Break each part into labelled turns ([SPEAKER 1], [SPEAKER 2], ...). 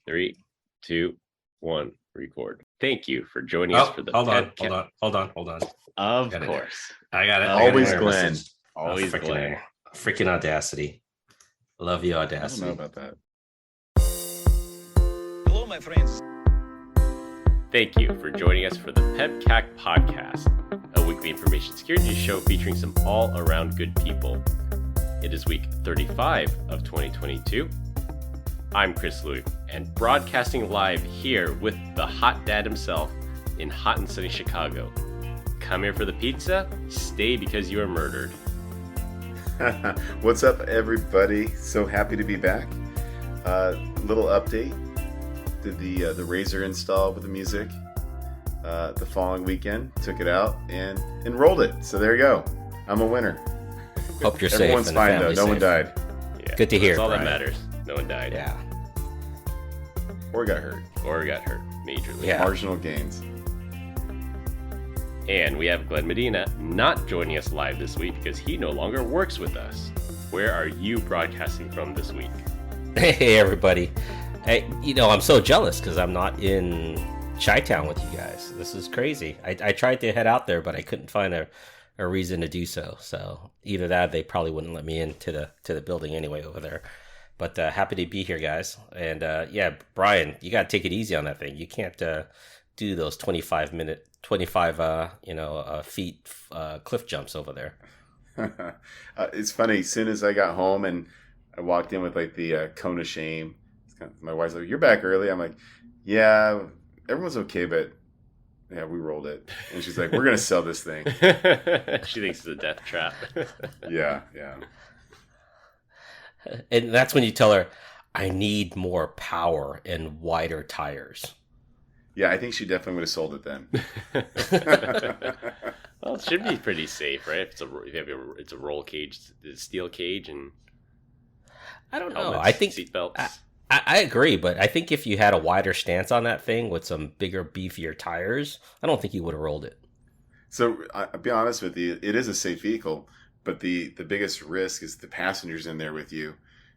[SPEAKER 1] 3, 2, 1, record. Thank you for joining us for the
[SPEAKER 2] Hold on.
[SPEAKER 1] Of course.
[SPEAKER 2] I got it.
[SPEAKER 3] Always Glenn.
[SPEAKER 1] Always Glenn.
[SPEAKER 2] Freaking Audacity. Love you,
[SPEAKER 3] I
[SPEAKER 2] Audacity.
[SPEAKER 3] don't know about that.
[SPEAKER 4] Hello, my friends.
[SPEAKER 1] Thank you for joining us for the PEBCAK Podcast, a weekly information security show featuring some all-around good people. It is week 35 of 2022. I'm Chris Louie, and broadcasting live here with the hot dad himself in hot and sunny Chicago. Come here for the pizza, stay because you are murdered.
[SPEAKER 3] What's up, everybody? So happy to be back. Little update. Did the Razor install with the music the following weekend. Took it out and enrolled it. So there you go. I'm a winner.
[SPEAKER 2] Hope you're safe.
[SPEAKER 3] Everyone's fine though. No one died.
[SPEAKER 1] Yeah,
[SPEAKER 2] Good to hear,
[SPEAKER 1] that's all
[SPEAKER 2] Brian.
[SPEAKER 1] that matters. No one died.
[SPEAKER 2] Yeah.
[SPEAKER 3] Or got hurt.
[SPEAKER 1] Or got hurt majorly.
[SPEAKER 2] Yeah.
[SPEAKER 3] Marginal gains.
[SPEAKER 1] And we have Glenn Medina not joining us live this week because he no longer works with us. Where are you broadcasting from this week?
[SPEAKER 2] Hey, everybody. Hey, I'm so jealous because I'm not in Chi-Town with you guys. This is crazy. I tried to head out there, but I couldn't find a reason to do so. So either that, they probably wouldn't let me into the building anyway over there. But happy to be here, guys. And yeah, Brian, you got to take it easy on that thing. You can't do those 25 feet cliff jumps over there.
[SPEAKER 3] It's funny. As soon as I got home and I walked in with like the cone of shame, my wife's like, "You're back early." I'm like, "Yeah, everyone's okay, but yeah, we rolled it." And she's like, "We're gonna sell this thing."
[SPEAKER 1] She thinks it's a death trap.
[SPEAKER 3] Yeah.
[SPEAKER 2] And that's when you tell her, I need more power and wider tires.
[SPEAKER 3] Yeah, I think she definitely would have sold it then.
[SPEAKER 1] Well, it should be pretty safe, right? It's a roll cage, steel cage, and
[SPEAKER 2] I don't know.
[SPEAKER 1] helmets,
[SPEAKER 2] I think
[SPEAKER 1] seatbelts.
[SPEAKER 2] I agree, but I think if you had a wider stance on that thing with some bigger, beefier tires, I don't think you would have rolled it.
[SPEAKER 3] So I'll be honest with you, it is a safe vehicle, but the biggest risk is the passengers in there with you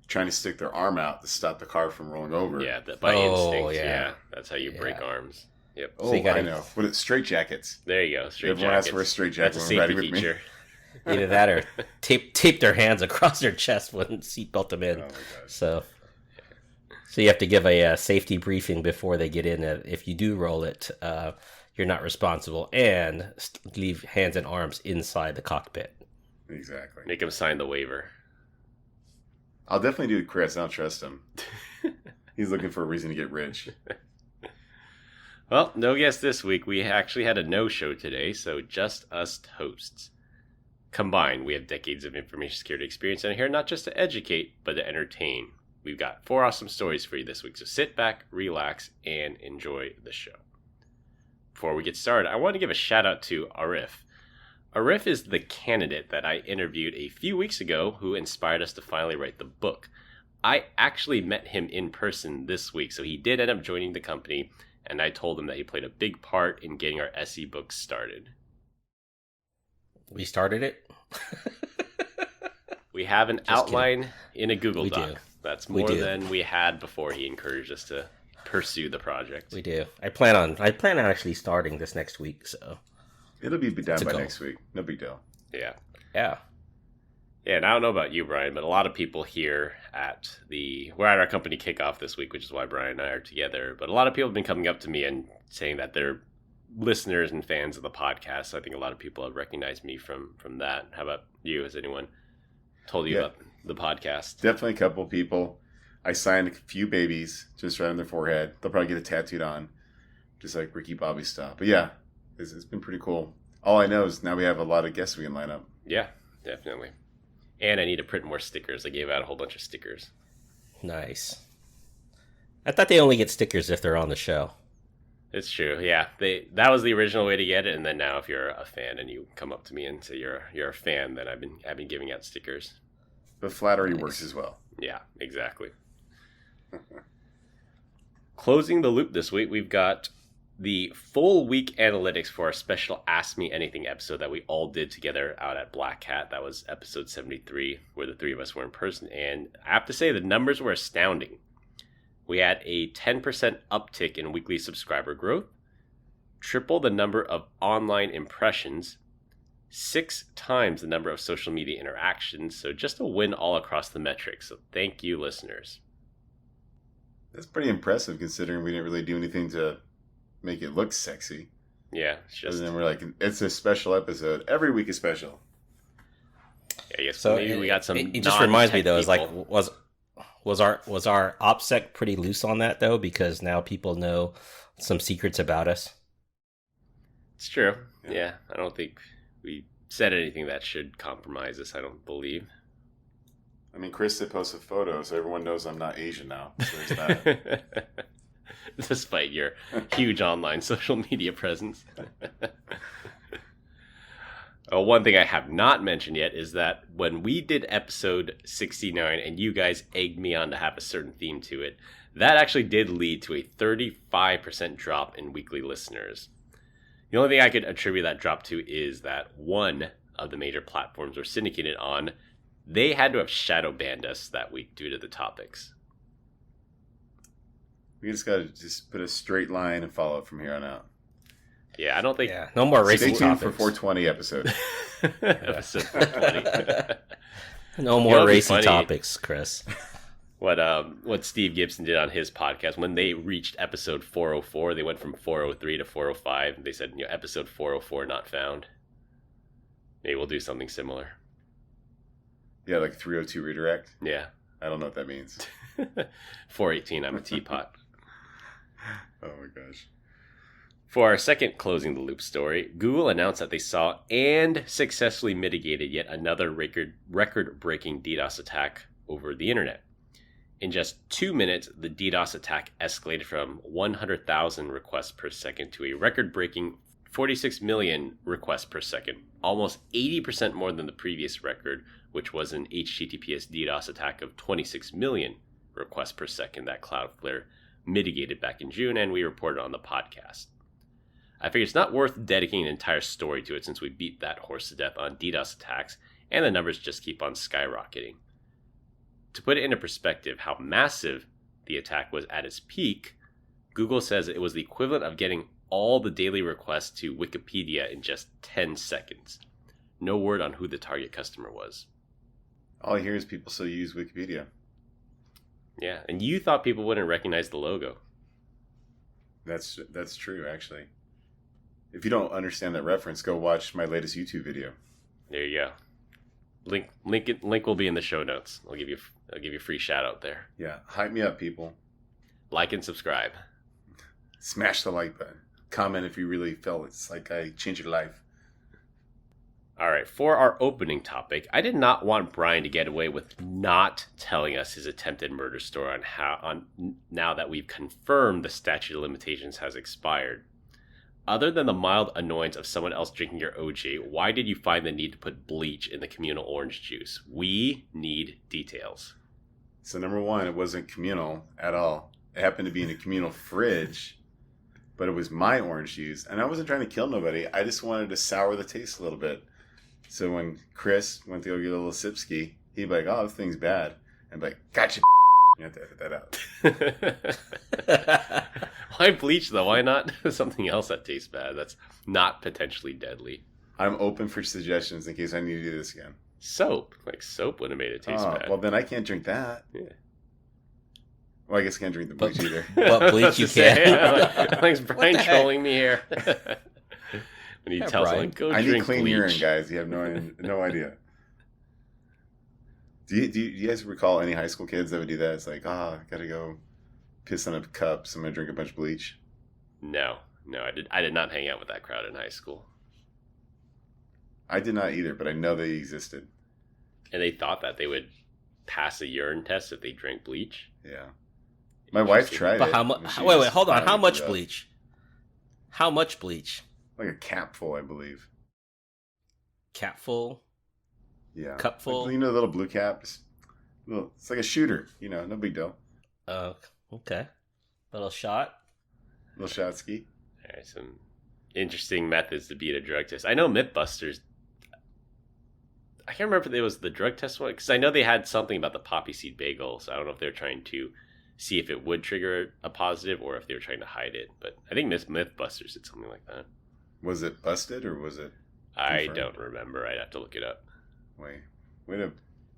[SPEAKER 3] trying to stick their arm out to stop the car from rolling over.
[SPEAKER 1] Yeah, by
[SPEAKER 2] Oh,
[SPEAKER 1] instinct.
[SPEAKER 2] yeah.
[SPEAKER 1] Yeah, that's how you break
[SPEAKER 2] Yeah.
[SPEAKER 1] arms. Yep.
[SPEAKER 3] Oh,
[SPEAKER 2] So you gotta-
[SPEAKER 3] I know. What straight jackets.
[SPEAKER 1] There you go. Straight
[SPEAKER 3] Everyone
[SPEAKER 1] jackets.
[SPEAKER 3] asks for a straight jacket
[SPEAKER 1] That's a
[SPEAKER 3] when
[SPEAKER 1] safety
[SPEAKER 3] riding with me.
[SPEAKER 1] feature.
[SPEAKER 2] Either that or tape their hands across their chest when seatbelt them in.
[SPEAKER 3] Oh my gosh.
[SPEAKER 2] So you have to give a safety briefing before they get in. If you do roll it, you're not responsible, and leave hands and arms inside the cockpit.
[SPEAKER 3] Exactly.
[SPEAKER 1] Make him sign the waiver.
[SPEAKER 3] I'll definitely do Chris. I don't trust him. He's looking for a reason to get rich.
[SPEAKER 1] Well, no guest this week. We actually had a no-show today, so just us hosts. Combined, we have decades of information security experience and are here not just to educate, but to entertain. We've got 4 awesome stories for you this week, so sit back, relax, and enjoy the show. Before we get started, I want to give a shout out to Arif. Arif is the candidate that I interviewed a few weeks ago who inspired us to finally write the book. I actually met him in person this week, so he did end up joining the company, and I told him that he played a big part in getting our SE book started.
[SPEAKER 2] We started it.
[SPEAKER 1] We have an
[SPEAKER 2] Just
[SPEAKER 1] outline in a Google
[SPEAKER 2] We
[SPEAKER 1] Doc.
[SPEAKER 2] do.
[SPEAKER 1] That's
[SPEAKER 2] We
[SPEAKER 1] more
[SPEAKER 2] do.
[SPEAKER 1] than we had before he encouraged us to pursue the project.
[SPEAKER 2] We do. I plan on actually starting this next week. So
[SPEAKER 3] It'll be done
[SPEAKER 2] It's a
[SPEAKER 3] by
[SPEAKER 2] goal.
[SPEAKER 3] next week. No big deal.
[SPEAKER 1] Yeah.
[SPEAKER 2] yeah.
[SPEAKER 1] Yeah, and I don't know about you, Brian, but a lot of people here we're at our company kickoff this week, which is why Brian and I are together. But a lot of people have been coming up to me and saying that they're listeners and fans of the podcast. So I think a lot of people have recognized me from that. How about you? Has anyone told you
[SPEAKER 3] Yeah.
[SPEAKER 1] about the podcast?
[SPEAKER 3] Definitely a couple of people. I signed a few babies just right on their forehead. They'll probably get it tattooed on, just like Ricky Bobby style. But yeah, it's been pretty cool. All I know is now we have a lot of guests we can line up.
[SPEAKER 1] Yeah, definitely. And I need to print more stickers. I gave out a whole bunch of stickers.
[SPEAKER 2] Nice. I thought they only get stickers if they're on the show.
[SPEAKER 1] It's true. Yeah, that was the original way to get it, and then now if you're a fan and you come up to me and say you're a fan, then I've been giving out stickers.
[SPEAKER 3] But flattery
[SPEAKER 2] Nice.
[SPEAKER 3] works as well.
[SPEAKER 1] Yeah, exactly. Closing the loop this week, we've got the full week analytics for our special Ask Me Anything episode that we all did together out at Black Hat. That was episode 73, where the 3 of us were in person. And I have to say, the numbers were astounding. We had a 10% uptick in weekly subscriber growth, triple the number of online impressions, 6 times the number of social media interactions. So just a win all across the metrics. So thank you, listeners.
[SPEAKER 3] That's pretty impressive considering we didn't really do anything to make it look sexy.
[SPEAKER 1] Yeah, it's just.
[SPEAKER 3] And then we're like, it's a special episode. Every week is special.
[SPEAKER 1] Yeah, I guess
[SPEAKER 2] So
[SPEAKER 1] maybe we got some.
[SPEAKER 2] It just reminds me though, it's like
[SPEAKER 1] people.
[SPEAKER 2] was our OPSEC pretty loose on that though, because now people know some secrets about us.
[SPEAKER 1] It's true. Yeah, I don't think we said anything that should compromise us. I don't believe.
[SPEAKER 3] I mean, Chris did post a photo, so everyone knows I'm not Asian now. So there's that.
[SPEAKER 1] Despite your huge online social media presence. One thing I have not mentioned yet is that when we did episode 69 and you guys egged me on to have a certain theme to it, that actually did lead to a 35% drop in weekly listeners. The only thing I could attribute that drop to is that one of the major platforms we're syndicated on, they had to have shadow banned us that week due to the topics.
[SPEAKER 3] We just got to just put a straight line and follow it from here on out.
[SPEAKER 1] Yeah, I don't think...
[SPEAKER 2] Yeah, no more racing
[SPEAKER 3] Stay tuned
[SPEAKER 2] topics.
[SPEAKER 3] for 420 episode.
[SPEAKER 1] Episode 420.
[SPEAKER 2] No more racing
[SPEAKER 1] funny.
[SPEAKER 2] topics, Chris.
[SPEAKER 1] What Steve Gibson did on his podcast, when they reached episode 404, they went from 403 to 405. They said, episode 404 not found. Maybe we'll do something similar.
[SPEAKER 3] Yeah, like 302 redirect.
[SPEAKER 1] Yeah.
[SPEAKER 3] I don't know what that means.
[SPEAKER 1] 418, I'm a teapot.
[SPEAKER 3] Oh my gosh.
[SPEAKER 1] For our second Closing the Loop story, Google announced that they saw and successfully mitigated yet another record-breaking DDoS attack over the internet. In just 2 minutes, the DDoS attack escalated from 100,000 requests per second to a record-breaking 46 million requests per second, almost 80% more than the previous record, which was an HTTPS DDoS attack of 26 million requests per second that Cloudflare mitigated back in June, and we reported on the podcast. I figure it's not worth dedicating an entire story to it since we beat that horse to death on DDoS attacks, and the numbers just keep on skyrocketing. To put it into perspective how massive the attack was at its peak, Google says it was the equivalent of getting all the daily requests to Wikipedia in just 10 seconds. No word on who the target customer was.
[SPEAKER 3] All I hear is people still use Wikipedia.
[SPEAKER 1] Yeah, and you thought people wouldn't recognize the logo.
[SPEAKER 3] That's true, actually. If you don't understand that reference, go watch my latest YouTube video.
[SPEAKER 1] There you go. Link will be in the show notes. I'll give you a free shout out there.
[SPEAKER 3] Yeah, hype me up, people.
[SPEAKER 1] Like and subscribe.
[SPEAKER 3] Smash the like button. Comment if you really felt it's like I changed your life.
[SPEAKER 1] All right, for our opening topic, I did not want Brian to get away with not telling us his attempted murder story now that we've confirmed the statute of limitations has expired. Other than the mild annoyance of someone else drinking your OJ, why did you find the need to put bleach in the communal orange juice? We need details.
[SPEAKER 3] So number one, it wasn't communal at all. It happened to be in a communal fridge, but it was my orange juice. And I wasn't trying to kill nobody. I just wanted to sour the taste a little bit. So when Chris went to go get a little sipski, he'd be like, oh, this thing's bad. I'd be like, gotcha. You have to edit that out.
[SPEAKER 1] Why bleach, though? Why not something else that tastes bad that's not potentially deadly?
[SPEAKER 3] I'm open for suggestions in case I need to do this again.
[SPEAKER 1] Soap. Like soap would have made it taste bad.
[SPEAKER 3] Well, then I can't drink that.
[SPEAKER 1] Yeah.
[SPEAKER 3] Well, I guess I can't drink the bleach either.
[SPEAKER 2] What bleach you can?
[SPEAKER 1] Thanks, Brian, trolling me here. When you tell someone, go
[SPEAKER 3] I
[SPEAKER 1] drink
[SPEAKER 3] need clean
[SPEAKER 1] bleach.
[SPEAKER 3] urine, guys. You have no idea. Do you guys recall any high school kids that would do that? It's like, I gotta go piss on a cup, so I'm gonna drink a bunch of bleach.
[SPEAKER 1] No, I did not hang out with that crowd in high school.
[SPEAKER 3] I did not either, but I know they existed.
[SPEAKER 1] And they thought that they would pass a urine test if they drank bleach.
[SPEAKER 3] Yeah. My wife tried
[SPEAKER 2] But
[SPEAKER 3] it.
[SPEAKER 2] how much?
[SPEAKER 3] and she
[SPEAKER 2] Wait,
[SPEAKER 3] just
[SPEAKER 2] hold on. How
[SPEAKER 3] finally
[SPEAKER 2] much
[SPEAKER 3] threw up.
[SPEAKER 2] bleach? How much bleach?
[SPEAKER 3] Like a capful, I believe.
[SPEAKER 2] Capful?
[SPEAKER 3] Yeah.
[SPEAKER 2] Cupful?
[SPEAKER 3] Like, the little blue cap. It's like a shooter. No big deal.
[SPEAKER 2] Okay. Little shot.
[SPEAKER 3] Little shot ski.
[SPEAKER 1] All right, some interesting methods to beat a drug test. I know Mythbusters. I can't remember if it was the drug test one because I know they had something about the poppy seed bagel. So I don't know if they're trying to see if it would trigger a positive or if they were trying to hide it. But I think Mythbusters did something like that.
[SPEAKER 3] Was it busted or was it
[SPEAKER 1] I
[SPEAKER 3] confirmed?
[SPEAKER 1] don't remember. I'd have to look it up.
[SPEAKER 3] Way to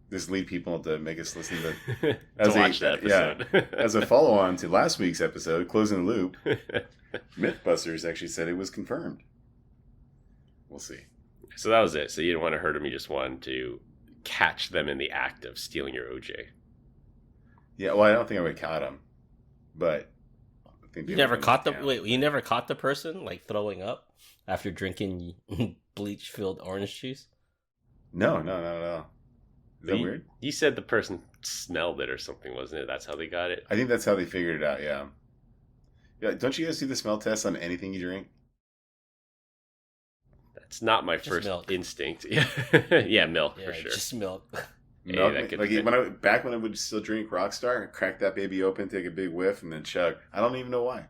[SPEAKER 3] just lead people to make us listen to
[SPEAKER 1] To watch that episode.
[SPEAKER 3] Yeah, as a follow-on to last week's episode, Closing the Loop, Mythbusters actually said it was confirmed. We'll see.
[SPEAKER 1] So that was it. So you didn't want to hurt them. You just wanted to catch them in the act of stealing your OJ.
[SPEAKER 3] Yeah, well, I don't think I would caught him, but I think
[SPEAKER 2] You never caught the you never caught the person like throwing up after drinking bleach-filled orange juice?
[SPEAKER 3] No. Is that weird?
[SPEAKER 1] You said the person smelled it or something, wasn't it? That's how they got it.
[SPEAKER 3] I think that's how they figured it out. Yeah. Yeah. Don't you guys do the smell test on anything you drink?
[SPEAKER 1] That's not my
[SPEAKER 2] Just
[SPEAKER 1] first
[SPEAKER 2] milk.
[SPEAKER 1] instinct. Yeah, milk for sure.
[SPEAKER 2] Just milk.
[SPEAKER 1] Hey,
[SPEAKER 3] Milk,
[SPEAKER 1] that could
[SPEAKER 3] like
[SPEAKER 1] fit.
[SPEAKER 3] back when I would still drink Rockstar, I'd crack that baby open, take a big whiff, and then chug. I don't even know why.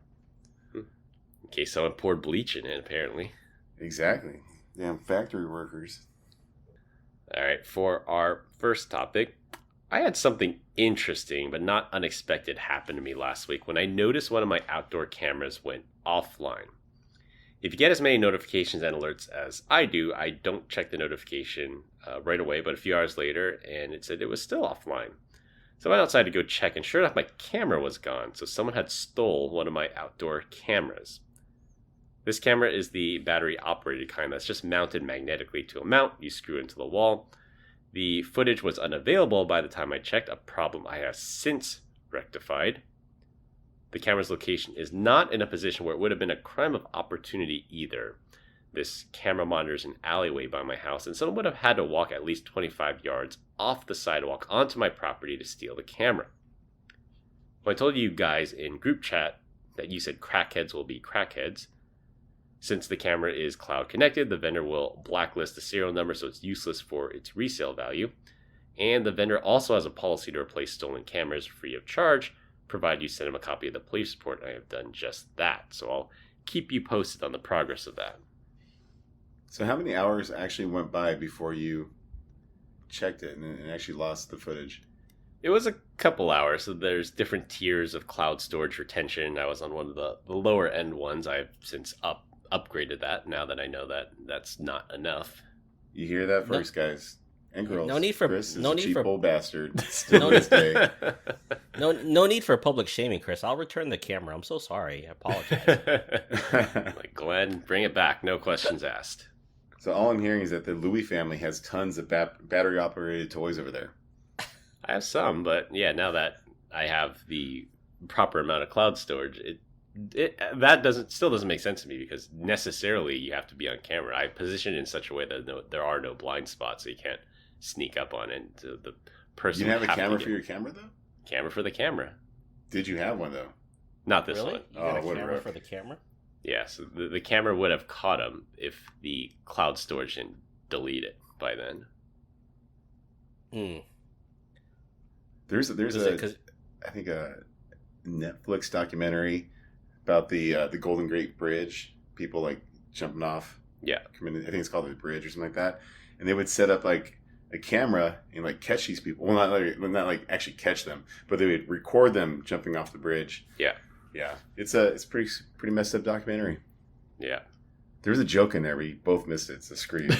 [SPEAKER 1] In case someone poured bleach in it, apparently.
[SPEAKER 3] Exactly. Damn factory workers.
[SPEAKER 1] All right, for our first topic, I had something interesting but not unexpected happen to me last week when I noticed one of my outdoor cameras went offline. If you get as many notifications and alerts as I do, I don't check the notification right away, but a few hours later, and it said it was still offline. So I went outside to go check, and sure enough, my camera was gone, so someone had stole one of my outdoor cameras. This camera is the battery-operated kind that's just mounted magnetically to a mount you screw into the wall. The footage was unavailable by the time I checked, a problem I have since rectified. The camera's location is not in a position where it would have been a crime of opportunity either. This camera monitors an alleyway by my house, and someone would have had to walk at least 25 yards off the sidewalk onto my property to steal the camera. When I told you guys in group chat that you said crackheads will be crackheads, since the camera is cloud connected, the vendor will blacklist the serial number so it's useless for its resale value. And the vendor also has a policy to replace stolen cameras free of charge, provided you send him a copy of the police report. I have done just that, so I'll keep you posted on the progress of that.
[SPEAKER 3] So how many hours actually went by before you checked it and actually lost the footage?
[SPEAKER 1] It was a couple hours, so there's different tiers of cloud storage retention. I was on one of the lower end ones. I've since upgraded that now that I know that that's not enough.
[SPEAKER 3] You hear that first, guys and girls.
[SPEAKER 2] No need for-
[SPEAKER 3] Chris is
[SPEAKER 2] no
[SPEAKER 3] a
[SPEAKER 2] need
[SPEAKER 3] cheap
[SPEAKER 2] for-
[SPEAKER 3] old bastard. Still to this day.
[SPEAKER 2] No need for public shaming, Chris. I'll return the camera. I'm so sorry. I apologize.
[SPEAKER 1] Like, Glenn, bring it back. No questions asked.
[SPEAKER 3] So all I'm hearing is that the Louis family has tons of battery operated toys over there.
[SPEAKER 1] I have some, but yeah, now that I have the proper amount of cloud storage, that still doesn't make sense to me because necessarily you have to be on camera. I position it in such a way that there are no blind spots, so you can't sneak up on it. So the person
[SPEAKER 3] You didn't have a
[SPEAKER 1] to
[SPEAKER 3] camera
[SPEAKER 1] get-
[SPEAKER 3] for your camera though?
[SPEAKER 1] camera for the camera.
[SPEAKER 3] Did you have one though?
[SPEAKER 1] Not this
[SPEAKER 2] Really?
[SPEAKER 1] one.
[SPEAKER 2] You got
[SPEAKER 3] Oh,
[SPEAKER 2] a
[SPEAKER 3] what a
[SPEAKER 2] camera
[SPEAKER 3] rip.
[SPEAKER 2] for the camera?
[SPEAKER 1] Yeah, so the camera would have caught him if the cloud storage didn't delete it by then.
[SPEAKER 2] Hmm.
[SPEAKER 3] There's
[SPEAKER 2] Is it 'cause-
[SPEAKER 3] I think a Netflix documentary about the Golden Gate Bridge. People like jumping off.
[SPEAKER 1] Yeah.
[SPEAKER 3] I think it's called the bridge or something like that. And they would set up like a camera and like catch these people. Well, not like actually catch them, but they would record them jumping off the bridge.
[SPEAKER 1] Yeah.
[SPEAKER 3] Yeah. It's pretty messed up documentary.
[SPEAKER 1] Yeah.
[SPEAKER 3] There's a joke in there. We both missed it. It's a scream.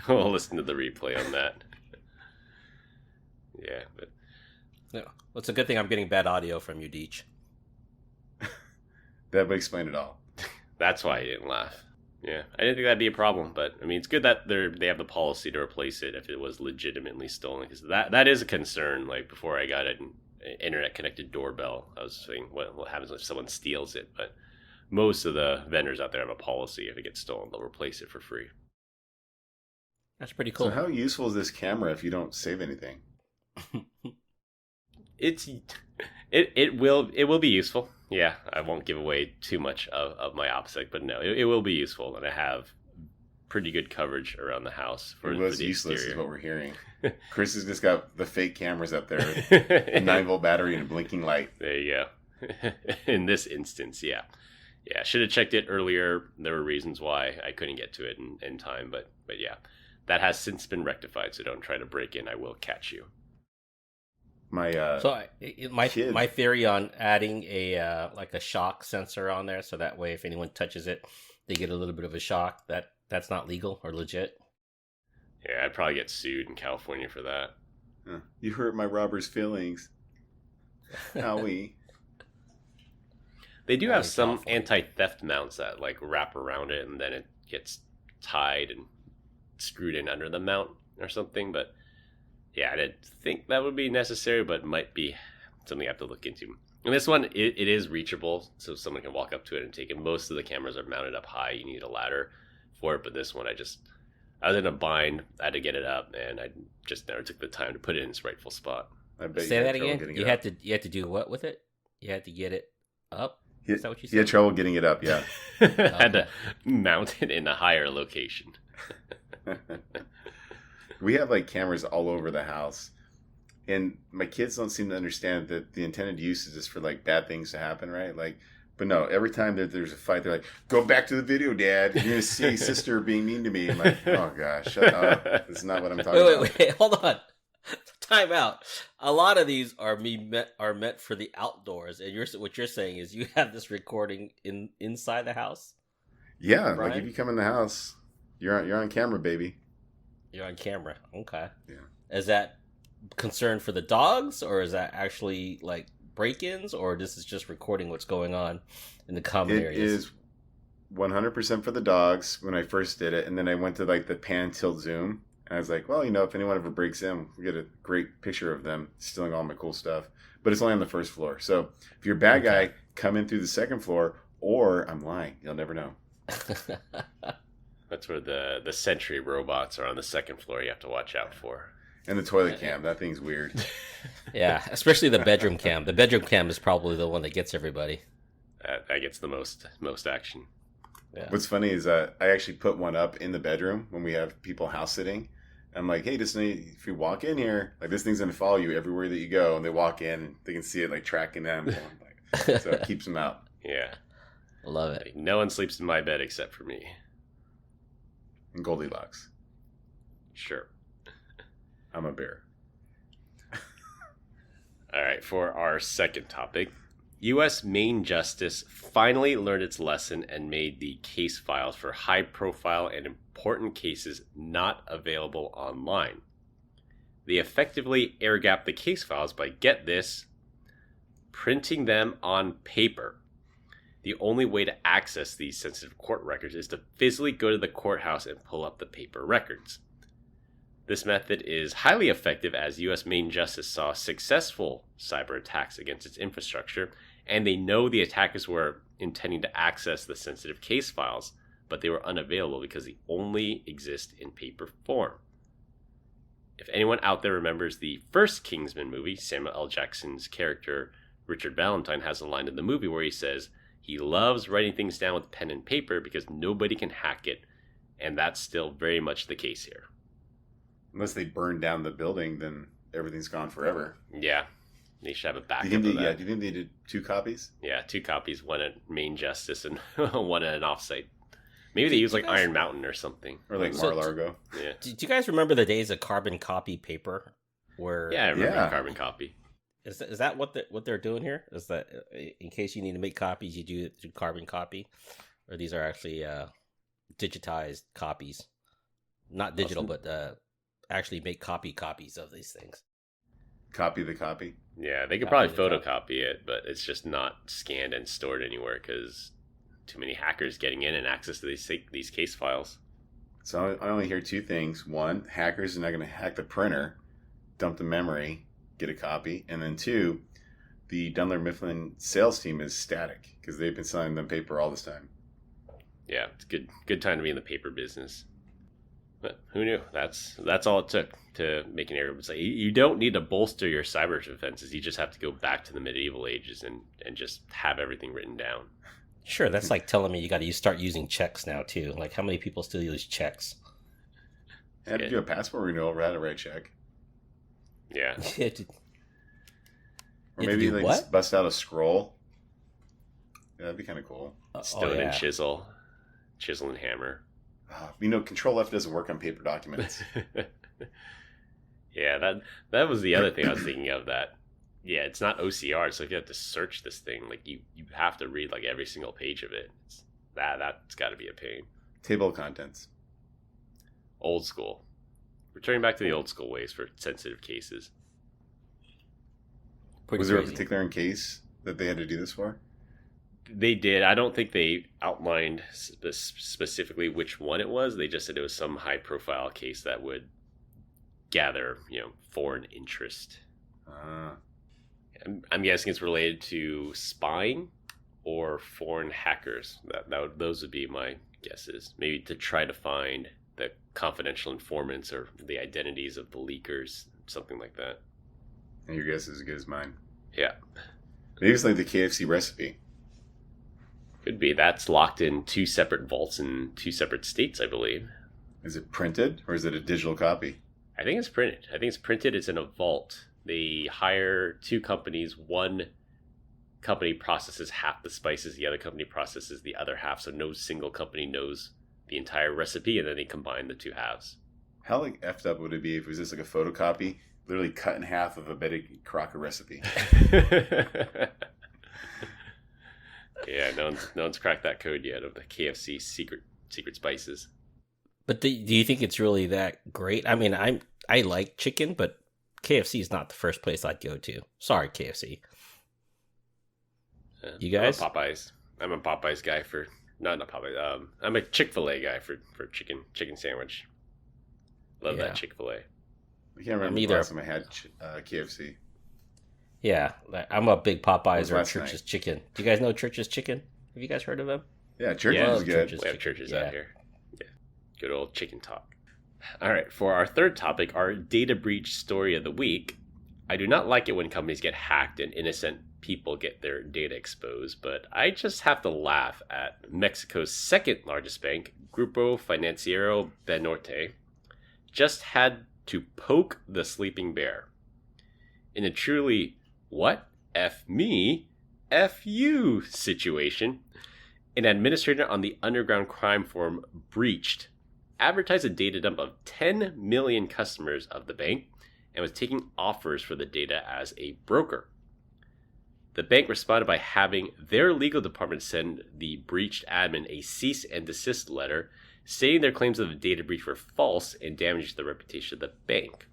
[SPEAKER 1] We'll listen to the replay on that. Yeah, but
[SPEAKER 2] No. Well, it's a good thing I'm getting bad audio from you, Deech.
[SPEAKER 3] That would explain it all.
[SPEAKER 1] that's why I didn't laugh. Yeah, I didn't think that'd be a problem, but I mean, it's good that they have the policy to replace it if it was legitimately stolen, because that is a concern. Like before I got an internet connected doorbell, I was thinking, what happens if someone steals it? But most of the vendors out there have a policy: if it gets stolen, they'll replace it for free.
[SPEAKER 2] That's pretty cool.
[SPEAKER 3] So how useful is this camera if you don't save anything?
[SPEAKER 1] It will be useful. Yeah, I won't give away too much of my OPSEC, but no, it will be useful, and I have pretty good coverage around the house for,
[SPEAKER 3] It was
[SPEAKER 1] for the
[SPEAKER 3] useless,
[SPEAKER 1] exterior.
[SPEAKER 3] is what we're hearing. Chris has just got the fake cameras up there, a 9-volt battery and a blinking light.
[SPEAKER 1] There you go. In this instance, yeah, should have checked it earlier. There were reasons why I couldn't get to it in time, but yeah, that has since been rectified. So don't try to break in. I will catch you.
[SPEAKER 3] My kid.
[SPEAKER 2] my theory on adding a like a shock sensor on there, so that way if anyone touches it, they get a little bit of a shock. That's not legal or legit.
[SPEAKER 1] Yeah, I'd probably get sued in California for that.
[SPEAKER 3] You hurt my robber's feelings. Howie.
[SPEAKER 1] They do have some anti-theft mounts that like wrap around it and then it gets tied and screwed in under the mount or something. But yeah, I didn't think that would be necessary, but might be something I have to look into. And this one, it is reachable, so someone can walk up to it and take it. Most of the cameras are mounted up high. You need a ladder for it, but this one, I was in a bind. I had to get it up, and I just never took the time to put it in its rightful spot.
[SPEAKER 3] I bet
[SPEAKER 2] Say that again. You had to do what with it? You had to get it up. Is that what you said?
[SPEAKER 3] You had trouble getting it up, yeah.
[SPEAKER 1] I had to mount it in a higher location.
[SPEAKER 3] We have like cameras all over the house, and my kids don't seem to understand that the intended use is just for like bad things to happen, right? Like, but no, every time there's a fight, they're like, "Go back to the video, Dad. You're gonna see sister being mean to me." I'm like, "Oh gosh, shut up. That's not what I'm talking about."
[SPEAKER 2] Wait, hold on. Time out. A lot of these are meant for the outdoors, and what you're saying is you have this recording inside the house.
[SPEAKER 3] Yeah,
[SPEAKER 2] Brian?
[SPEAKER 3] like if you come in the house, you're on camera, baby.
[SPEAKER 2] You're on camera. Okay.
[SPEAKER 3] Yeah.
[SPEAKER 2] Is that concern for the dogs, or is that actually like break-ins, or this is just recording what's going on in the common areas?
[SPEAKER 3] It is 100% for the dogs when I first did it, and then I went to like the pan tilt zoom, and I was like, well, if anyone ever breaks in, we get a great picture of them stealing all my cool stuff. But it's only on the first floor, so if you're a bad guy, come in through the second floor, or I'm lying, you'll never know.
[SPEAKER 1] That's where the sentry robots are on the second floor you have to watch out for.
[SPEAKER 3] And the toilet cam, that thing's weird.
[SPEAKER 2] Yeah, especially the bedroom cam. The bedroom cam is probably the one that gets everybody.
[SPEAKER 1] That gets the most action.
[SPEAKER 2] Yeah.
[SPEAKER 3] What's funny is I actually put one up in the bedroom when we have people house sitting. I'm like, hey, just if you walk in here, like this thing's going to follow you everywhere that you go. And they walk in and they can see it like tracking them. So it keeps them out.
[SPEAKER 1] Yeah.
[SPEAKER 2] Love it.
[SPEAKER 1] Like, no one sleeps in my bed except for me.
[SPEAKER 3] And Goldilocks.
[SPEAKER 1] Sure.
[SPEAKER 3] I'm a bear.
[SPEAKER 1] All right, for our second topic, U.S. Main Justice finally learned its lesson and made the case files for high-profile and important cases not available online. They effectively air-gapped the case files by, get this, printing them on paper. The only way to access these sensitive court records is to physically go to the courthouse and pull up the paper records. This method is highly effective as U.S. Main Justice saw successful cyber attacks against its infrastructure, and they know the attackers were intending to access the sensitive case files, but they were unavailable because they only exist in paper form. If anyone out there remembers the first Kingsman movie, Samuel L. Jackson's character Richard Valentine has a line in the movie where he says he loves writing things down with pen and paper because nobody can hack it, and that's still very much the case here.
[SPEAKER 3] Unless they burn down the building, then everything's gone forever.
[SPEAKER 1] Yeah. They should have a backup
[SPEAKER 3] do you
[SPEAKER 1] of that.
[SPEAKER 3] think they did 2 copies?
[SPEAKER 1] Yeah, 2 copies, one at Main Justice and one at an offsite. Maybe they use like Iron Mountain or something.
[SPEAKER 3] Or like Mar-a-Lago.
[SPEAKER 1] Yeah.
[SPEAKER 2] Do you guys remember the days of carbon copy paper? Where
[SPEAKER 1] Yeah, I remember carbon copy.
[SPEAKER 2] Is that what they're doing here? Is that in case you need to make copies, you do it through carbon copy, or these are actually digitized copies, not digital, but actually make copies of these things.
[SPEAKER 3] Copy the copy.
[SPEAKER 1] Yeah, they could probably photocopy it, but it's just not scanned and stored anywhere because too many hackers getting in and access to these case files.
[SPEAKER 3] So I only hear 2 things. One, hackers are not going to hack the printer, dump the memory, get a copy. And then 2, the Dunlop Mifflin sales team is static because they've been selling them paper all this time.
[SPEAKER 1] Yeah, it's good time to be in the paper business. But who knew? That's all it took to make an error. It's like you don't need to bolster your cyber defenses. You just have to go back to the medieval ages and just have everything written down.
[SPEAKER 2] Sure, that's like telling me you got to start using checks now too. Like, how many people still use checks?
[SPEAKER 3] I had to do a passport renewal, had to write a check.
[SPEAKER 1] Yeah.
[SPEAKER 3] Or maybe like just bust out a scroll. Yeah, that'd be kind of cool.
[SPEAKER 1] Stone and chisel and hammer.
[SPEAKER 3] Control F doesn't work on paper documents.
[SPEAKER 1] Yeah, that was the other thing I was thinking of, that Yeah, it's not OCR, so if you have to search this thing, like you have to read like every single page of it. That's got to be a pain.
[SPEAKER 3] Table of contents.
[SPEAKER 1] Old school. Returning back to the old school ways for sensitive cases.
[SPEAKER 2] Pretty
[SPEAKER 3] Was there a
[SPEAKER 2] crazy.
[SPEAKER 3] particular case that they had to do this for?
[SPEAKER 1] They did. I don't think they outlined specifically which one it was. They just said it was some high profile case that would gather, foreign interest. I'm guessing it's related to spying or foreign hackers. Those would be my guesses. Maybe to try to find the confidential informants or the identities of the leakers, something like that.
[SPEAKER 3] And your guess is as good as mine.
[SPEAKER 1] Yeah.
[SPEAKER 3] Maybe it's like the KFC recipe.
[SPEAKER 1] Could be. That's locked in 2 separate vaults in 2 separate states, I believe.
[SPEAKER 3] Is it printed or is it a digital copy?
[SPEAKER 1] I think it's printed. It's in a vault. They hire 2 companies. One company processes half the spices. The other company processes the other half. So no single company knows the entire recipe, and then they combine the 2 halves.
[SPEAKER 3] How like effed up would it be if it was just like a photocopy, literally cut in half of a Betty Crocker recipe?
[SPEAKER 1] Yeah, no one's cracked that code yet of the KFC secret spices.
[SPEAKER 2] But do you think it's really that great? I mean, I like chicken, but KFC is not the first place I'd go to. Sorry, KFC. You guys?
[SPEAKER 1] I'm a Popeyes guy for not Popeyes. I'm a Chick-fil-A guy for chicken sandwich. Love that Chick-fil-A.
[SPEAKER 3] I can't remember the last time I had KFC.
[SPEAKER 2] Yeah, I'm a big Popeyes or
[SPEAKER 3] last
[SPEAKER 2] Church's
[SPEAKER 3] night?
[SPEAKER 2] Chicken. Do you guys know Church's Chicken? Have you guys heard of them?
[SPEAKER 3] Yeah, Church's
[SPEAKER 1] Yeah,
[SPEAKER 3] is good.
[SPEAKER 2] Church's.
[SPEAKER 1] We have churches
[SPEAKER 2] Yeah.
[SPEAKER 1] out here. Yeah, good old chicken talk. All right, for our third topic, our data breach story of the week. I do not like it when companies get hacked and innocent people get their data exposed, but I just have to laugh at Mexico's second largest bank, Grupo Financiero Banorte, just had to poke the sleeping bear. In a truly, what? F me, F you situation, an administrator on the underground crime forum breached, advertised a data dump of 10 million customers of the bank, and was taking offers for the data as a broker. The bank responded by having their legal department send the breached admin a cease and desist letter, stating their claims of the data breach were false and damaged the reputation of the bank.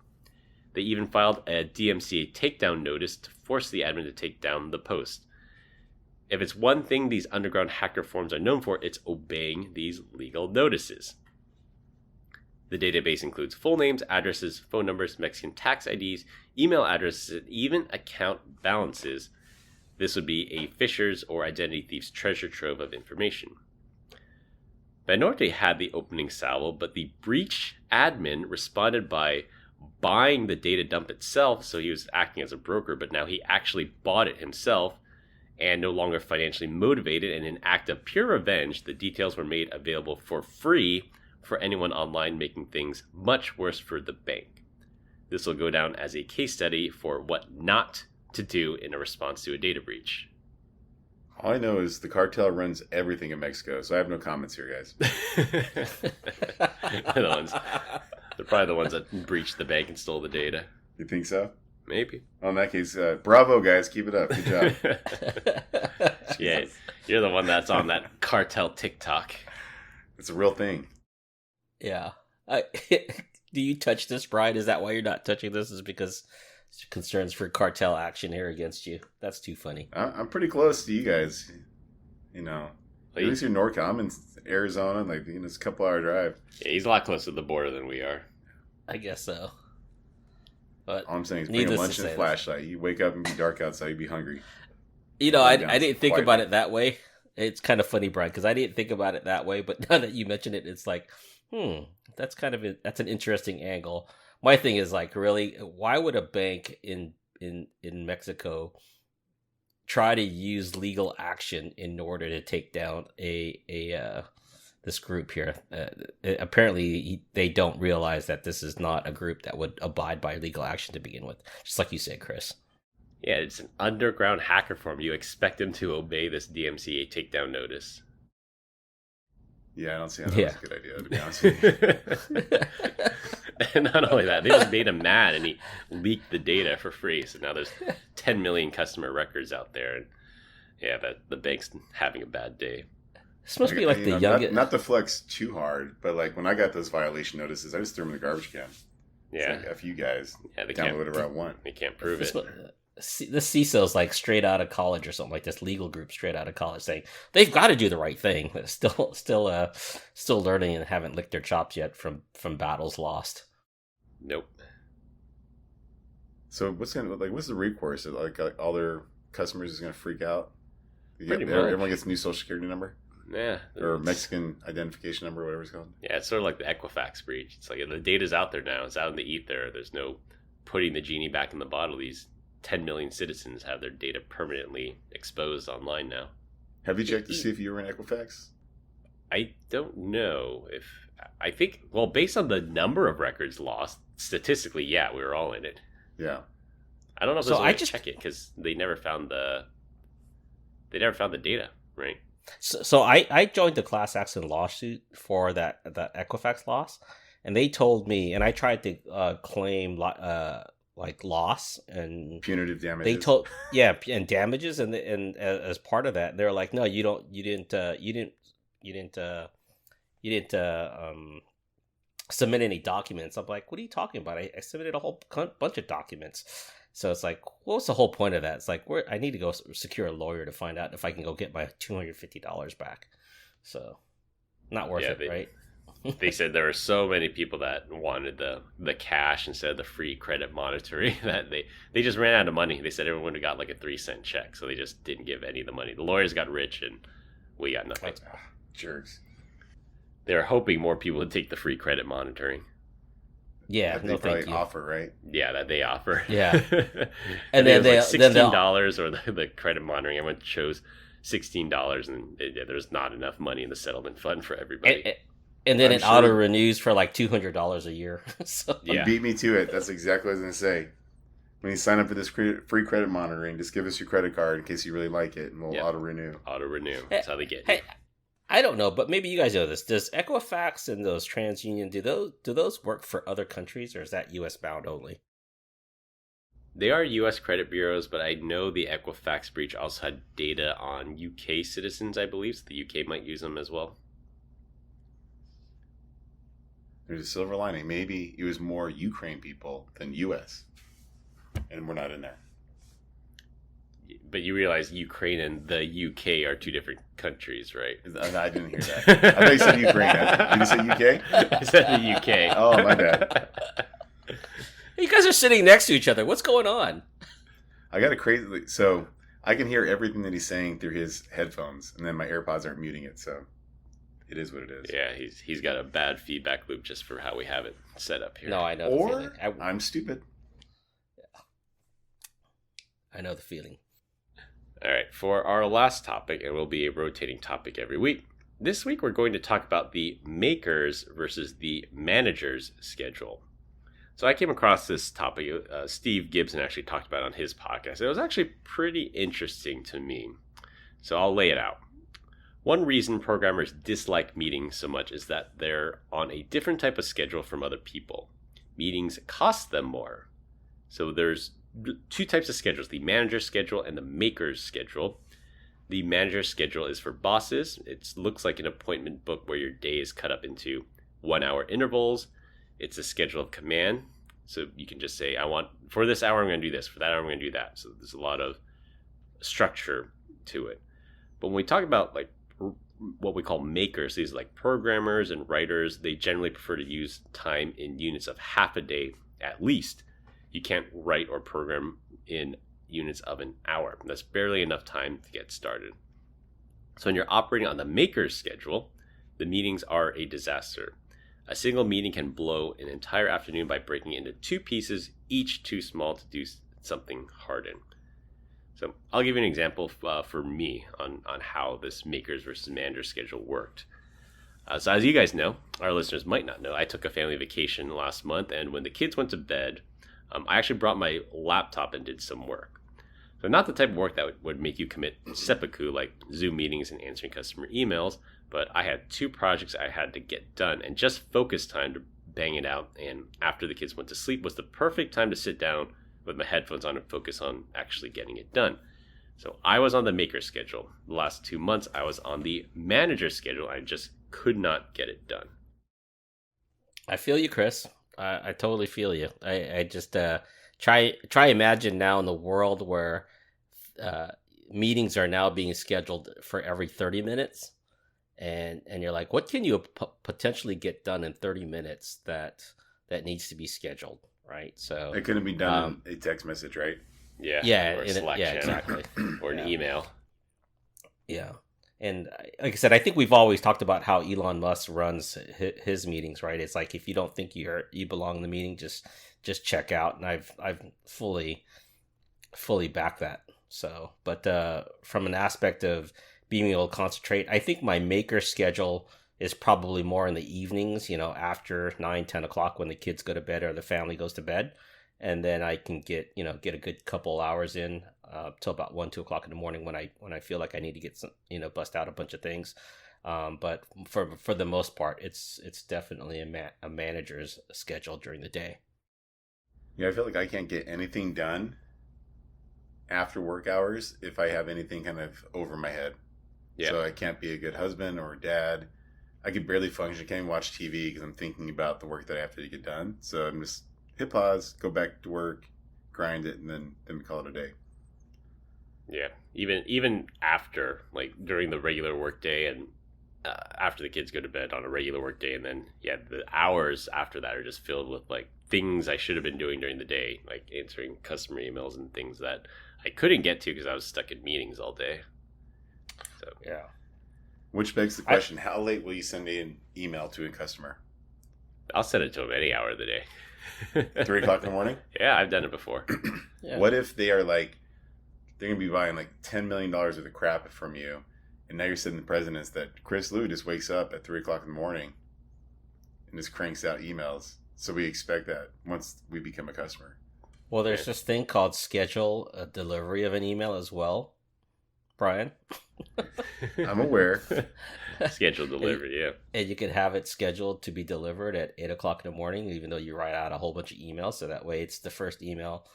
[SPEAKER 1] They even filed a DMCA takedown notice to force the admin to take down the post. If it's one thing these underground hacker forums are known for, it's obeying these legal notices. The database includes full names, addresses, phone numbers, Mexican tax IDs, email addresses, and even account balances. This would be a fisher's or identity thief's treasure trove of information. Banorte had the opening salvo, but the breach admin responded by buying the data dump itself, so he was acting as a broker, but now he actually bought it himself, and no longer financially motivated. In an act of pure revenge, the details were made available for free for anyone online, making things much worse for the bank. This will go down as a case study for what not to do in a response to a data breach.
[SPEAKER 3] All I know is the cartel runs everything in Mexico, so I have no comments here, guys.
[SPEAKER 1] They're probably the ones that breached the bank and stole the data.
[SPEAKER 3] You think so?
[SPEAKER 1] Maybe.
[SPEAKER 3] Well, in that case, bravo, guys. Keep it up. Good job.
[SPEAKER 1] Yeah, you're the one that's on that cartel TikTok.
[SPEAKER 3] It's a real thing.
[SPEAKER 2] Yeah. Do you touch this, Brian? Is that why you're not touching this? Is because concerns for cartel action here against you? That's too funny.
[SPEAKER 3] I'm pretty close to you guys. You know, at least you're NorCal. I'm in Arizona. Like, it's a couple hour drive.
[SPEAKER 1] Yeah, he's a lot closer to the border than we are.
[SPEAKER 2] I guess so. But
[SPEAKER 3] all I'm saying is bring a lunch and a flashlight. You wake up and be dark outside. You'd be hungry.
[SPEAKER 2] You know, I didn't think about it that way. It's kind of funny, Brian, because I didn't think about it that way. But now that you mention it, it's like, that's an interesting angle. My thing is like, really, why would a bank in Mexico try to use legal action in order to take down this group here? Apparently, they don't realize that this is not a group that would abide by legal action to begin with. Just like you said, Chris.
[SPEAKER 1] Yeah, it's an underground hacker form. You expect them to obey this DMCA takedown notice.
[SPEAKER 3] Yeah, I don't see how that's a good idea, to be honest with you.
[SPEAKER 1] And not only that, they just made him mad, and he leaked the data for free. So now there's 10 million customer records out there, and yeah, but the bank's having a bad day.
[SPEAKER 2] This must be like the youngest.
[SPEAKER 3] Not to flex too hard, but like when I got those violation notices, I just threw them in the garbage can.
[SPEAKER 1] Yeah,
[SPEAKER 3] like, F you guys.
[SPEAKER 1] Yeah, they
[SPEAKER 3] download whatever I want.
[SPEAKER 1] They can't prove it.
[SPEAKER 2] This CISO's like straight out of college or something, like this legal group straight out of college saying they've got to do the right thing, but still learning and haven't licked their chops yet from battles lost.
[SPEAKER 1] Nope.
[SPEAKER 3] So what's the recourse? Like all their customers is going to freak out?
[SPEAKER 1] Pretty much.
[SPEAKER 3] Everyone gets a new social security number?
[SPEAKER 1] Yeah.
[SPEAKER 3] Or Mexican identification number, whatever it's called.
[SPEAKER 1] Yeah, it's sort of like the Equifax breach. It's like the data's out there now. It's out in the ether. There's no putting the genie back in the bottle. These 10 million citizens have their data permanently exposed online now.
[SPEAKER 3] Have you checked to see if you were in Equifax?
[SPEAKER 1] I don't know if... I think, well, based on the number of records lost, statistically, yeah, we were all in it.
[SPEAKER 3] Yeah.
[SPEAKER 1] I don't know if there's a way to check it, because they never found the data, right?
[SPEAKER 2] So I joined the class action lawsuit for that Equifax loss, and they told me, and I tried to claim like loss and
[SPEAKER 3] punitive damages.
[SPEAKER 2] They told and damages, and as part of that, they're like, no, you didn't submit any documents. I'm like, what are you talking about? I submitted a whole bunch of documents. So it's like, what's the whole point of that? It's like, I need to go secure a lawyer to find out if I can go get my $250 back. So, not worth it, right?
[SPEAKER 1] They said there were so many people that wanted the cash instead of the free credit monitoring that they just ran out of money. They said everyone would have got like a 3-cent check, so they just didn't give any of the money. The lawyers got rich, and we got nothing.
[SPEAKER 3] Jerks.
[SPEAKER 1] They were hoping more people would take the free credit monitoring.
[SPEAKER 2] Yeah,
[SPEAKER 3] that they probably offer, right?
[SPEAKER 1] Yeah, that they offer.
[SPEAKER 2] Yeah, and then
[SPEAKER 1] they $16 or the credit monitoring. Everyone chose $16, and there's not enough money in the settlement fund for everybody.
[SPEAKER 2] And then auto renews for like $200 a year. So.
[SPEAKER 3] Yeah. Beat me to it. That's exactly what I was going to say. When you sign up for this free credit monitoring, just give us your credit card in case you really like it, and we'll auto renew.
[SPEAKER 1] Auto renew. That's how they get.
[SPEAKER 2] Hey, I don't know, but maybe you guys know this. Does Equifax and those TransUnion do those work for other countries, or is that U.S. bound only?
[SPEAKER 1] They are U.S. credit bureaus, but I know the Equifax breach also had data on U.K. citizens, I believe, so the U.K. might use them as well.
[SPEAKER 3] There's a silver lining. Maybe it was more Ukraine people than U.S., and we're not in there.
[SPEAKER 1] But you realize Ukraine and the UK are two different countries, right?
[SPEAKER 3] I didn't hear that. I thought you said Ukraine. Did you say UK?
[SPEAKER 1] I said the UK.
[SPEAKER 3] Oh, my bad.
[SPEAKER 2] You guys are sitting next to each other. What's going on?
[SPEAKER 3] I got a crazy... So I can hear everything that he's saying through his headphones, and then my AirPods aren't muting it, so it is what it is.
[SPEAKER 1] Yeah, he's got a bad feedback loop just for how we have it set up here.
[SPEAKER 2] No, I know.
[SPEAKER 3] Or I'm stupid.
[SPEAKER 2] Yeah. I know the feeling.
[SPEAKER 1] All right, for our last topic, it will be a rotating topic every week. This week, we're going to talk about the makers versus the managers schedule. So I came across this topic. Steve Gibson actually talked about it on his podcast. It was actually pretty interesting to me. So I'll lay it out. One reason programmers dislike meetings so much is that they're on a different type of schedule from other people. Meetings cost them more. So there's two types of schedules, the manager schedule and the maker's schedule. The manager schedule is for bosses. It looks like an appointment book where your day is cut up into 1-hour intervals. It's a schedule of command. So you can just say, for this hour, I'm going to do this. For that hour, I'm going to do that. So there's a lot of structure to it. But when we talk about like what we call makers, these are like programmers and writers, they generally prefer to use time in units of half a day at least. You can't write or program in units of an hour. That's barely enough time to get started. So when you're operating on the maker's schedule, the meetings are a disaster. A single meeting can blow an entire afternoon by breaking it into two pieces, each too small to do something hard in. So I'll give you an example for me on how this makers versus manager schedule worked. So as you guys know, our listeners might not know, I took a family vacation last month, and when the kids went to bed, I actually brought my laptop and did some work. So not the type of work that would make you commit seppuku like Zoom meetings and answering customer emails, but I had two projects I had to get done and just focus time to bang it out. And after the kids went to sleep was the perfect time to sit down with my headphones on and focus on actually getting it done. So I was on the maker schedule. The last 2 months, I was on the manager schedule. I just could not get it done.
[SPEAKER 2] I feel you, Chris. I totally feel you. I just try imagine now in the world where meetings are now being scheduled for every 30 minutes, and you're like, what can you potentially get done in 30 minutes that needs to be scheduled, right? So
[SPEAKER 3] It couldn't be done in a text message, right?
[SPEAKER 1] Yeah, or a Slack channel,
[SPEAKER 2] exactly,
[SPEAKER 1] or an email.
[SPEAKER 2] Yeah. And like I said, I think we've always talked about how Elon Musk runs his meetings, right? It's like, if you don't think you belong in the meeting, just check out. And I've fully backed that. So, but from an aspect of being able to concentrate, I think my maker schedule is probably more in the evenings, after 9-10 o'clock when the kids go to bed or the family goes to bed. And then I can get a good couple hours in till about 1-2 o'clock in the morning when I feel like I need to get some, bust out a bunch of things. But for the most part, it's definitely a manager's schedule during the day.
[SPEAKER 3] Yeah, I feel like I can't get anything done after work hours if I have anything kind of over my head.
[SPEAKER 1] Yeah.
[SPEAKER 3] So I can't be a good husband or dad. I could barely function. I can't even watch TV because I'm thinking about the work that I have to get done. So I'm just hit pause, go back to work, grind it, and then we call it a day.
[SPEAKER 1] Yeah, even after, like, during the regular work day and after the kids go to bed on a regular work day, and then the hours after that are just filled with like things I should have been doing during the day, like answering customer emails and things that I couldn't get to because I was stuck in meetings all day. So
[SPEAKER 2] yeah.
[SPEAKER 3] Which begs the question: how late will you send an email to a customer?
[SPEAKER 1] I'll send it to them any hour of the day.
[SPEAKER 3] 3 o'clock in the morning?
[SPEAKER 1] Yeah, I've done it before.
[SPEAKER 2] Yeah.
[SPEAKER 3] What if they are like, they're going to be buying like $10 million worth of crap from you, and now you're sending the presidents that Chris Liu just wakes up at 3 o'clock in the morning and just cranks out emails. So we expect that once we become a customer.
[SPEAKER 2] Well, there's this thing called schedule a delivery of an email as well, Brian.
[SPEAKER 3] I'm aware.
[SPEAKER 1] Scheduled delivery, yeah.
[SPEAKER 2] And you can have it scheduled to be delivered at 8 o'clock in the morning, even though you write out a whole bunch of emails. So that way it's the first email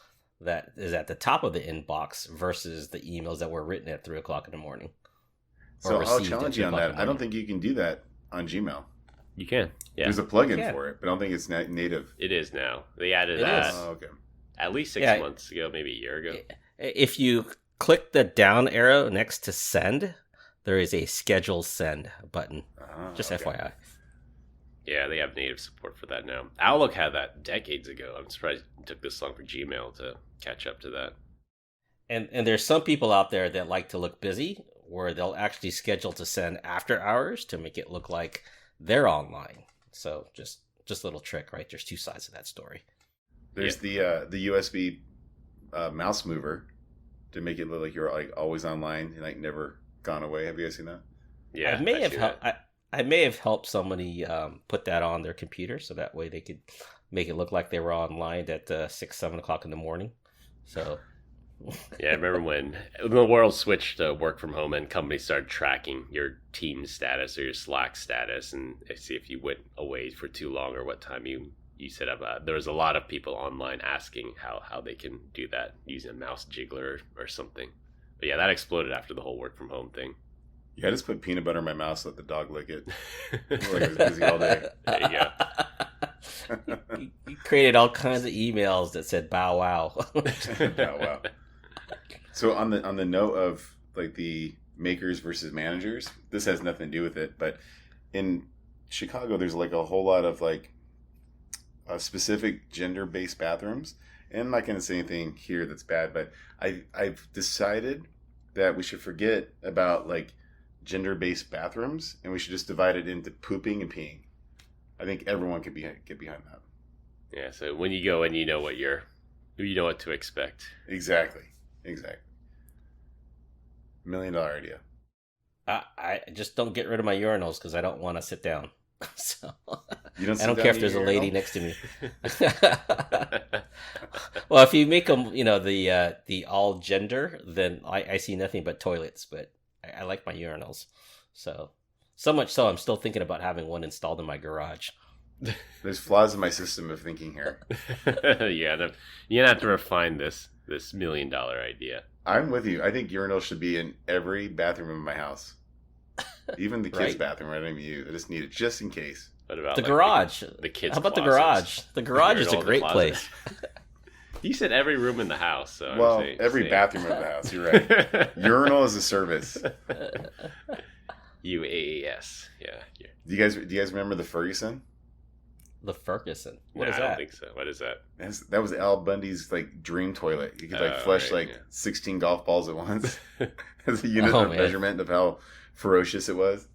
[SPEAKER 2] that is at the top of the inbox versus the emails that were written at 3 o'clock in the morning.
[SPEAKER 3] So I'll challenge you on that. I don't think you can do that on Gmail.
[SPEAKER 1] You can. Yeah.
[SPEAKER 3] There's a plugin for it, but I don't think it's native.
[SPEAKER 1] It is now. They added
[SPEAKER 2] It
[SPEAKER 1] that
[SPEAKER 2] is.
[SPEAKER 3] Oh, okay.
[SPEAKER 1] at least 6 months ago, maybe a year ago.
[SPEAKER 2] If you click the down arrow next to send, there is a schedule send button. Just
[SPEAKER 3] okay.
[SPEAKER 2] FYI.
[SPEAKER 1] Yeah, they have native support for that now. Outlook had that decades ago. I'm surprised it took this long for Gmail to catch up to that.
[SPEAKER 2] And there's some people out there that like to look busy, where they'll actually schedule to send after hours to make it look like they're online. So just a little trick, right? There's two sides of that story.
[SPEAKER 3] There's the USB mouse mover to make it look like you're like always online and like never gone away. Have you guys seen that?
[SPEAKER 1] Yeah,
[SPEAKER 2] I may have helped somebody put that on their computer, so that way they could make it look like they were online at 6-7 o'clock in the morning. So
[SPEAKER 1] yeah, I remember when the world switched to work from home and companies started tracking your team status or your Slack status and see if you went away for too long or what time you set up. There was a lot of people online asking how they can do that using a mouse jiggler or something. But yeah, that exploded after the whole work from home thing.
[SPEAKER 3] Yeah, I just put peanut butter in my mouth, let the dog lick it. Like I was busy all day.
[SPEAKER 1] There you go.
[SPEAKER 2] You created all kinds of emails that said "bow wow."
[SPEAKER 3] Oh, wow. So on the note of like the makers versus managers, this has nothing to do with it, but in Chicago, there's like a whole lot of like specific gender-based bathrooms. And I'm not going to say anything here that's bad, but I've decided that we should forget about like gender-based bathrooms and we should just divide it into pooping and peeing. I think everyone could get behind that.
[SPEAKER 1] Yeah, so when you go in, you know what to expect.
[SPEAKER 3] Exactly. $1 million idea.
[SPEAKER 2] I just don't get rid of my urinals because I don't want to sit down. So
[SPEAKER 3] You don't
[SPEAKER 2] I don't
[SPEAKER 3] sit
[SPEAKER 2] care
[SPEAKER 3] down
[SPEAKER 2] if there's a
[SPEAKER 3] in your
[SPEAKER 2] lady
[SPEAKER 3] urinal?
[SPEAKER 2] next to me. Well, if you make them, the all gender, then I see nothing but toilets. But I like my urinals, so much so I'm still thinking about having one installed in my garage.
[SPEAKER 3] There's flaws in my system of thinking here.
[SPEAKER 1] You're gonna have to refine this $1 million idea.
[SPEAKER 3] I'm with you. I think urinals should be in every bathroom in my house. Even the kids'
[SPEAKER 2] Right.
[SPEAKER 3] bathroom, I don't even use. I just need it just in case.
[SPEAKER 1] What about
[SPEAKER 2] The
[SPEAKER 1] like,
[SPEAKER 2] garage.
[SPEAKER 1] The kids'
[SPEAKER 2] How about the
[SPEAKER 1] closets?
[SPEAKER 2] garage? The garage
[SPEAKER 1] Where
[SPEAKER 2] is a
[SPEAKER 1] all the
[SPEAKER 2] great
[SPEAKER 1] closets.
[SPEAKER 2] place.
[SPEAKER 1] You said every room in the house. So
[SPEAKER 3] Well,
[SPEAKER 1] I'm saying,
[SPEAKER 3] every bathroom of the house. You're right. Urinal is a service.
[SPEAKER 1] UAAS. Yeah.
[SPEAKER 3] Do you guys remember the Ferguson?
[SPEAKER 2] The Ferguson. What
[SPEAKER 1] Nah,
[SPEAKER 2] is
[SPEAKER 1] I don't
[SPEAKER 2] that?
[SPEAKER 1] think so. What is that?
[SPEAKER 3] That was Al Bundy's like dream toilet. You could like
[SPEAKER 1] Oh,
[SPEAKER 3] flush
[SPEAKER 1] right,
[SPEAKER 3] like
[SPEAKER 1] yeah.
[SPEAKER 3] 16 golf balls at once as a unit
[SPEAKER 2] Oh,
[SPEAKER 3] of
[SPEAKER 2] man.
[SPEAKER 3] measurement of how ferocious it was.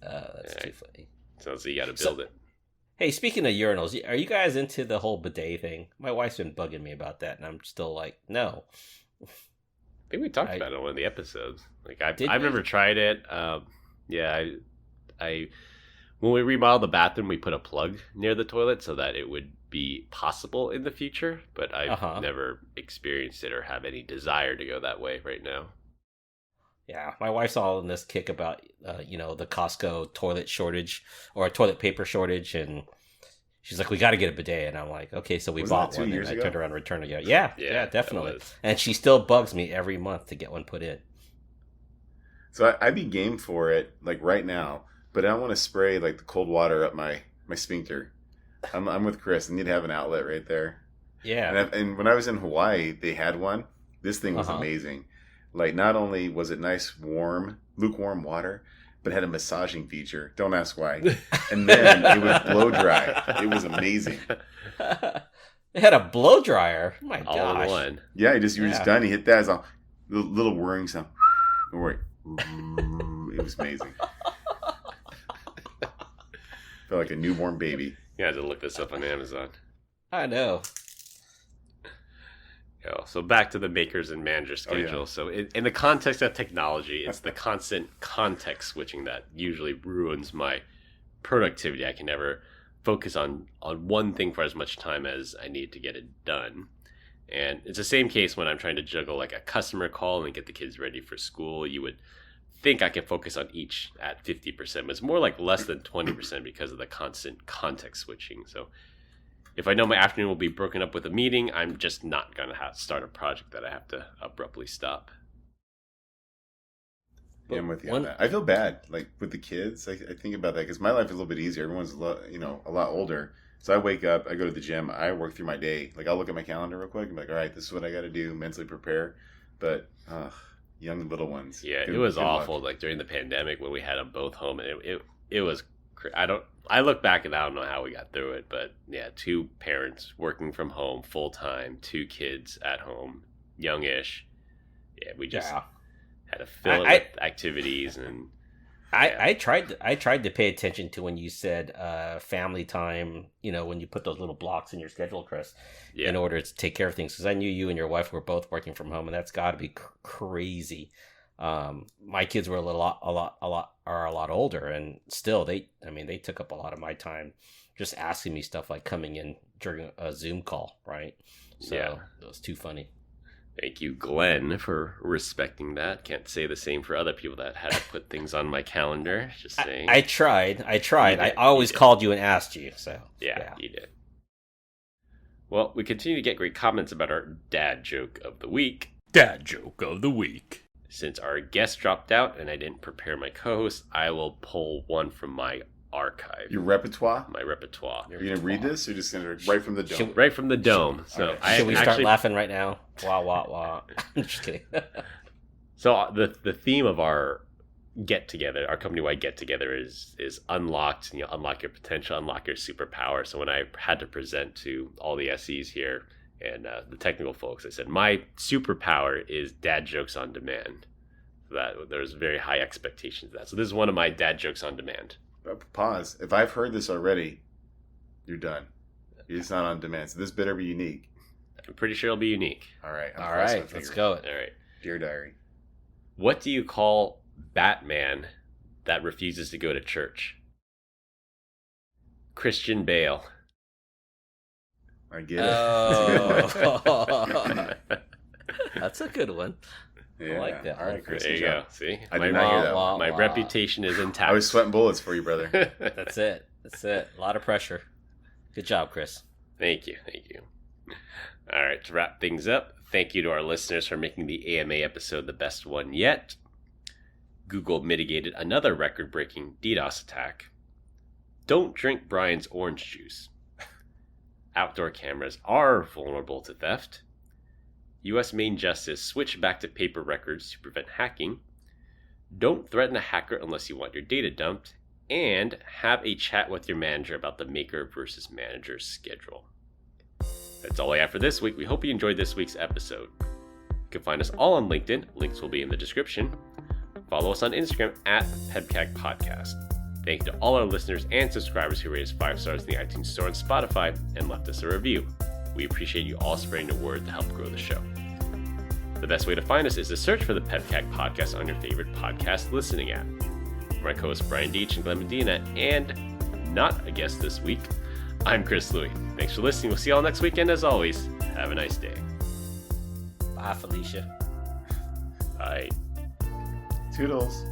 [SPEAKER 2] That's
[SPEAKER 1] Yeah.
[SPEAKER 2] too funny.
[SPEAKER 1] So you got to
[SPEAKER 2] So-
[SPEAKER 1] build it.
[SPEAKER 2] Hey, speaking of urinals, are you guys into the whole bidet thing? My wife's been bugging me about that, and I'm still like, no.
[SPEAKER 1] I think we talked
[SPEAKER 2] I-
[SPEAKER 1] about it on one of the episodes. Like
[SPEAKER 2] Did
[SPEAKER 1] I've
[SPEAKER 2] we?
[SPEAKER 1] never tried it. Yeah, I when we remodeled the bathroom, we put a plug near the toilet so that it would be possible in the future. But I've
[SPEAKER 2] Uh-huh.
[SPEAKER 1] never experienced it or have any desire to go that way right now.
[SPEAKER 2] Yeah, my wife's all in this kick about, the Costco toilet shortage or toilet paper shortage, and she's like, "We got to get a bidet," and I'm like, "Okay," so we
[SPEAKER 3] Wasn't
[SPEAKER 2] bought
[SPEAKER 3] that 2
[SPEAKER 2] one,
[SPEAKER 3] years
[SPEAKER 2] and I
[SPEAKER 3] ago?
[SPEAKER 2] turned around and returned it. Yeah,
[SPEAKER 1] that
[SPEAKER 2] definitely.
[SPEAKER 1] was.
[SPEAKER 2] And she still bugs me every month to get one put in.
[SPEAKER 3] So I'd be game for it like right now, but I don't want to spray like the cold water up my sphincter. I'm with Chris. I need to have an outlet right there.
[SPEAKER 2] Yeah,
[SPEAKER 3] And when I was in Hawaii, they had one. This thing was
[SPEAKER 2] Uh-huh.
[SPEAKER 3] amazing. Like, not only was it nice, lukewarm water, but it had a massaging feature. Don't ask why. And then it would blow dry. It was amazing.
[SPEAKER 2] They had a blow dryer. My
[SPEAKER 1] All
[SPEAKER 2] gosh.
[SPEAKER 1] in one.
[SPEAKER 3] Yeah, you were just
[SPEAKER 2] Yeah.
[SPEAKER 3] done. You hit that. It's all little whirring sound. Don't worry. It was amazing. Felt like a newborn baby.
[SPEAKER 1] You had to look this up on Amazon.
[SPEAKER 2] I know.
[SPEAKER 1] So back to the makers and manager
[SPEAKER 3] Oh, yeah.
[SPEAKER 1] schedule. So in the context of technology, it's the constant context switching that usually ruins my productivity. I can never focus on one thing for as much time as I need to get it done. And it's the same case when I'm trying to juggle like a customer call and get the kids ready for school. You would think I can focus on each at 50%, but it's more like less than 20% because of the constant context switching. So if I know my afternoon will be broken up with a meeting, I'm just not going to start a project that I have to abruptly stop.
[SPEAKER 3] Yeah, I'm with you on that. I feel bad, like with the kids. I think about that because my life is a little bit easier. Everyone's a lot older. So I wake up, I go to the gym, I work through my day. Like I'll look at my calendar real quick and be like, all right, this is what I got to do, mentally prepare. But young little ones.
[SPEAKER 1] Yeah,
[SPEAKER 3] good-
[SPEAKER 1] it was
[SPEAKER 3] good luck.
[SPEAKER 1] awful. Like during the pandemic when we had them both home, and it was. I look back and I don't know how we got through it, but yeah, 2 parents working from home full time, 2 kids at home, youngish. Yeah, we just had to fill it with activities and.
[SPEAKER 2] I tried to pay attention to when you said family time, when you put those little blocks in your schedule, Chris, in order to take care of things. Because I knew you and your wife were both working from home, and that's got to be crazy. My kids were a lot older, and still they took up a lot of my time, just asking me stuff like coming in during a Zoom call, right? So it was too funny.
[SPEAKER 1] Thank you, Glenn, for respecting that. Can't say the same for other people that had to put things on my calendar. Just saying.
[SPEAKER 2] I tried.
[SPEAKER 1] did,
[SPEAKER 2] I always
[SPEAKER 1] you did.
[SPEAKER 2] called you and asked you. So
[SPEAKER 1] Yeah, you did. Well, we continue to get great comments about our dad joke of the week.
[SPEAKER 4] Dad joke of the week.
[SPEAKER 1] Since our guest dropped out and I didn't prepare my co-host, I will pull one from my archive,
[SPEAKER 3] Your repertoire?
[SPEAKER 1] my repertoire,
[SPEAKER 3] Are you going to read this or just going to right from the dome?
[SPEAKER 1] right from the dome. So
[SPEAKER 3] Alright.
[SPEAKER 1] I
[SPEAKER 2] should we start
[SPEAKER 1] actually,
[SPEAKER 2] laughing right now? Wah wah wah. I'm just kidding.
[SPEAKER 1] So the theme of our get together, our company wide get together, is unlocked. Unlock your potential, unlock your superpower. So when I had to present to all the SEs here and the technical folks, I said my superpower is dad jokes on demand. So that there's very high expectations of that. So this is one of my dad jokes on demand.
[SPEAKER 3] Pause. If I've heard this already, you're done. It's not on demand. So this better be unique.
[SPEAKER 1] I'm pretty sure it'll be unique.
[SPEAKER 3] All right. I'm
[SPEAKER 2] All
[SPEAKER 3] crossing my
[SPEAKER 2] right, let's
[SPEAKER 3] fingers.
[SPEAKER 2] go.
[SPEAKER 1] All right.
[SPEAKER 3] Dear Diary.
[SPEAKER 1] What do you call Batman that refuses to go to church? Christian Bale.
[SPEAKER 3] I get it.
[SPEAKER 2] Oh, that's a good one.
[SPEAKER 3] Yeah.
[SPEAKER 2] like that
[SPEAKER 3] All
[SPEAKER 2] one.
[SPEAKER 3] right, Chris.
[SPEAKER 1] There
[SPEAKER 3] good
[SPEAKER 1] you
[SPEAKER 3] job.
[SPEAKER 1] go. See?
[SPEAKER 3] I
[SPEAKER 1] my
[SPEAKER 3] did not hear that one.
[SPEAKER 1] my reputation is intact.
[SPEAKER 3] I was sweating bullets for you, brother.
[SPEAKER 2] That's it. A lot of pressure. Good job, Chris.
[SPEAKER 1] Thank you. All right, to wrap things up, thank you to our listeners for making the AMA episode the best one yet. Google mitigated another record-breaking DDoS attack. Don't drink Brian's orange juice. Outdoor cameras are vulnerable to theft. U.S. Main Justice switched back to paper records to prevent hacking. Don't threaten a hacker unless you want your data dumped. And have a chat with your manager about the maker versus manager schedule. That's all I have for this week. We hope you enjoyed this week's episode. You can find us all on LinkedIn. Links will be in the description. Follow us on Instagram at PEBCAK Podcast. Thank you to all our listeners and subscribers who rated us 5 stars in the iTunes Store and Spotify and left us a review. We appreciate you all spreading the word to help grow the show. The best way to find us is to search for the PEBCAK Podcast on your favorite podcast listening app. My co-hosts Brian Deitch and Glenn Medina, and not a guest this week, I'm Chris Louie. Thanks for listening. We'll see you all next weekend. As always, have a nice day.
[SPEAKER 2] Bye, Felicia.
[SPEAKER 1] Bye.
[SPEAKER 3] Toodles.